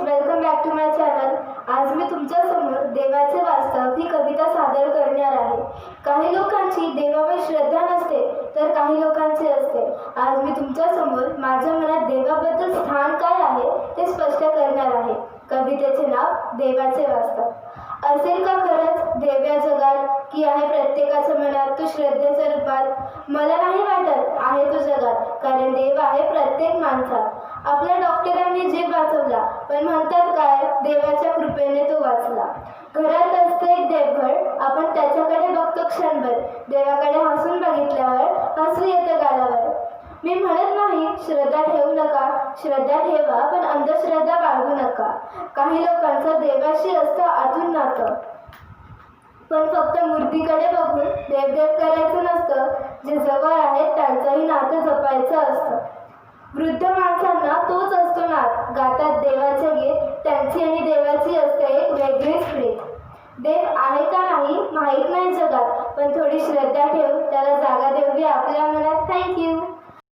Welcome back to my channel. आज मी तुमच्या समोर देवाचे वास्तव ही कविता सादर करणार आहे। काही लोकांची देवावर श्रद्धा नसते तर काही लोकांची असते। आज मी तुमच्या समोर माझ्या मनात देवाबद्दल स्थान काय आहे ते स्पष्ट करणार आहे। कवितेचे नाव देवाचे वास्तव। असेल का खरंच देव या जगात की आहे प्रत्येकाच्या मनात तो श्रद्धेच्या रूपात? मला नाही वाटत आहे तो जगात, कारण देव आहे प्रत्येक माणसात। आपल्या डॉक्टरांनी जीव वाचवला, पण म्हणतात काय देवाच्या कृपेने तो वाचला। घरात असते एक देवघर, आपण त्याच्याकडे बघतो क्षणभर। देवाकडे हसून बघितल्यावर हसू येतं गालावर। मी म्हणत नाही श्रद्धा ठेवू नका, श्रद्धा ठेवा, पण अंधश्रद्धा बाळगू नका। काही लोकांचं देवाशी असतं आतून नातं, पण फक्त मूर्तीकडे बघून देवदेव करायचं नसतं। जे जवळ आहेत त्यांचंही नातं जपायचं असतं। वृद्ध माणसांना तोच असतो नाद, गातात देवाचे गीत, त्यांची आणि देवाची असते एक वेगळीच प्रीत। देव आहे का नाही माहीत नाही जगात, पण थोडी श्रद्धा ठेव, त्याला जागा देऊया आपल्या मनात। थँक्यू।